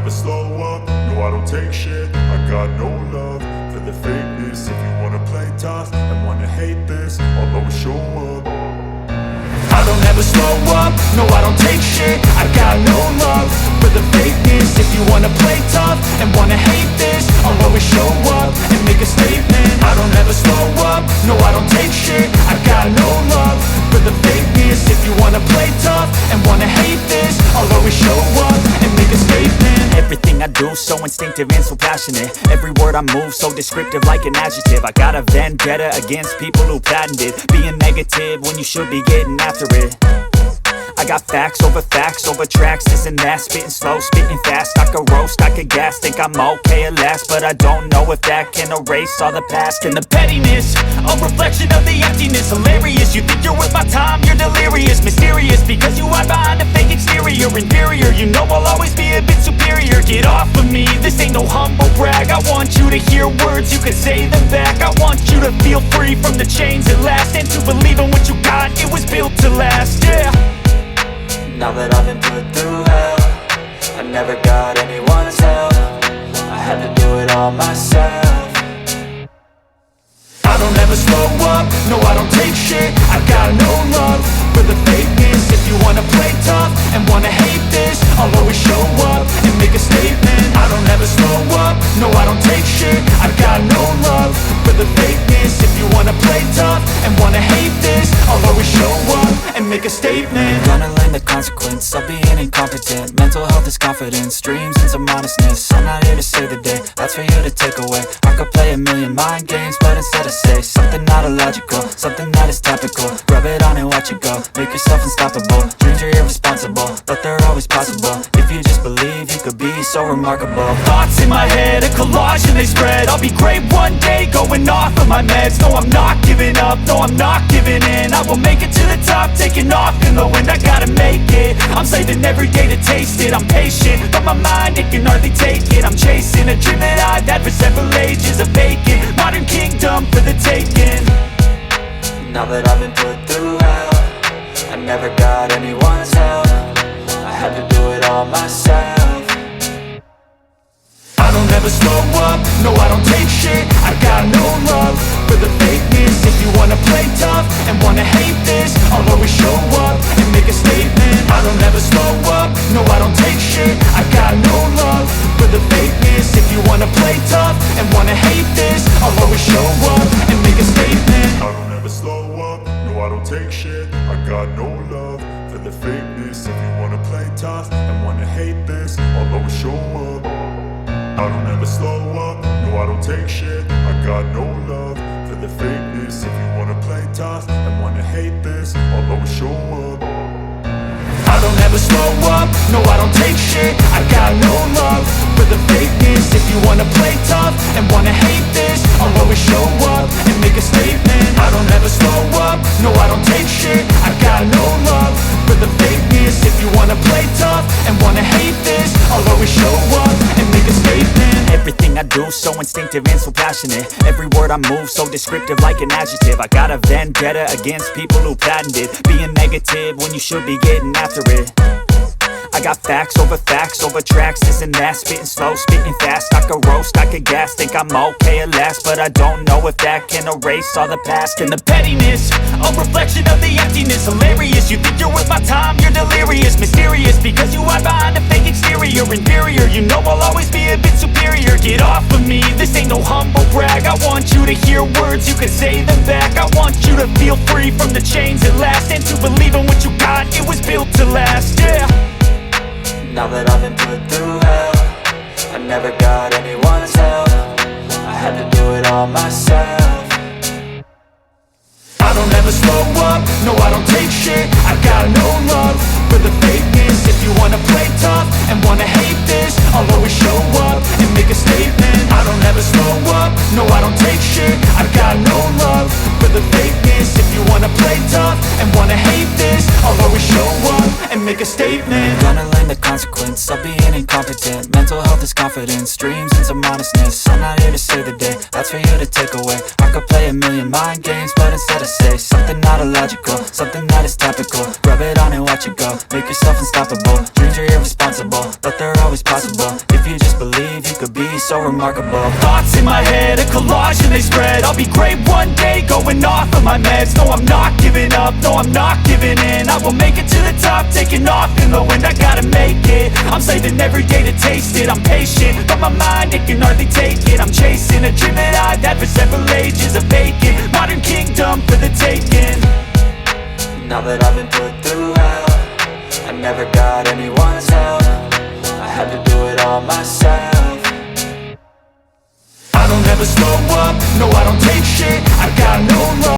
never slow up, no I don't take shit. I got no love for the fakeness. If you wanna play tough and wanna hate this, I'll always show up. I don't ever slow up, no I don't take shit. I got no love for the fakeness. If you wanna play tough and wanna hate this, I'll always show up and make a statement. I don't ever slow up, no I don't take shit. I got no love for the fakeness. If you wanna play tough and wanna hate this, I'll always show up and make a statement. Everything I do so instinctive and so passionate. Every word I move so descriptive like an adjective. I got a vendetta against people who patented being negative when you should be getting after it. I got facts over tracks, this and that. Spitting slow, spitting fast. I could roast, I could gas. Think I'm okay at last, but I don't know if that can erase all the past. And the pettiness, a reflection of the emptiness. Hilarious, you think you're worth my time, you're delirious. Mysterious, because you hide behind a fake exterior. Inferior, you know I'll always be a bit superior. Get off of me, this ain't no humble brag. I want you to hear words, you can say them back. I want you to feel free from the chains at last, and to believe in what you got, it was built to last, yeah. Now that I've been put through hell, I never got anyone's help. I had to do it all myself. I don't ever slow up, no I don't take shit. I got no love for the fakeness. If you wanna play tough and wanna hate this, I'll always show up and make a statement. I don't ever slow up, no I don't take shit. I got no love for the fakeness. If you wanna play tough and wanna hate this, I'll always show up and make a statement. Gonna learn the consequence of being incompetent. Mental health is confidence, dreams and some honestness. I'm not here to save the day, that's for you to take away. I could play a million mind games, but instead I say something not illogical, something that is topical. Rub it on and watch it go, make yourself unstoppable. Dreams are irresponsible, but they're always possible. If you just believe, you could be so remarkable. Thoughts in my head, a collage and they spread. I'll be great one day, going off of my meds. No, I'm not giving up, no, I'm not giving in. I will make it to the top, taking off in the wind. I gotta make it, I'm saving every day to taste it. I'm patient, but my mind, it can hardly take it. I'm chasing a dream that I've had for several ages. A vacant, modern kingdom for the taking. Now that I've been put through hell, I never got anyone's help. I had to do it all myself. I don't ever slow up, no I don't take shit. I got no love for the fakeness. If you wanna play tough and wanna hate this, I'll always show up and make a statement. I don't ever slow up, no I don't take shit. I got no love for the fakeness. If you wanna play tough and wanna hate this, I'll always show up and make a statement. I don't ever slow up, no I don't take shit. I got no love for the fakeness. If you wanna play tough and wanna hate this, I'll always show up. I don't ever slow up, no I don't take shit. I got no love for the fakeness. If you wanna play tough and wanna hate this, I'll always show up. I don't ever slow up, no I don't take shit. I got no love for the fakeness. If you wanna play tough and wanna hate this, I'll always show up and make a statement. I don't ever slow up, no I don't take shit. I got no love for the fakeness. If you wanna play tough and wanna hate this, I'll always show up and make a statement. Everything I do so instinctive and so passionate. Every word I move so descriptive like an adjective. I got a vendetta against people who patented being negative when you should be getting after it. I got facts over tracks, this and that. Spitting slow, spitting fast. I could roast, I could gas. Think I'm okay at last, but I don't know if that can erase all the past. And the pettiness, a reflection of the emptiness. Hilarious, you think you're worth my time, you're delirious. Mysterious, because you hide behind a fake exterior. Inferior, you know I'll always be a bit superior. Get off of me, this ain't no humble brag. I want you to hear words, you can say them back. I want you to feel free from the chains at last, and to believe in what you got, it was built to last, yeah. Now that I've been put through hell, I never got anyone's help. I had to do it all myself. I don't ever slow up, no I don't take shit. I got no love for the fakeness. If you wanna play tough and wanna hate this, I'll always show up and make a statement. I don't ever slow up, no I don't take shit. I got no love for the fakeness. If you wanna play tough and wanna hate this, I'll always show up and make a statement. Gonna learn the consequence of being incompetent. incompetent. Mental health is confidence, dreams and some honestness. I'm not here to save the day, that's for you to take away. I could play a million mind games, but instead I say something not illogical, something that is topical. Rub it on and watch it go, make yourself unstoppable. Dreams are irresponsible, but they're always possible. If you just believe, you could be so remarkable. Thoughts in my head, a collage and they spread. I'll be great one day, going off of my meds. No, I'm not giving up, no, I'm not giving in. I will make it to the top, taking off in the wind. I gotta make it, I'm saving every day to taste it. I'm patient, but my mind, it can hardly take it. I'm chasing a dream that I've had for several ages. A vacant, modern kingdom for the taking. Now that I've been put through hell, I never got anyone's help. I had to do it all myself. I don't ever slow up, no, I don't take shit. I got no love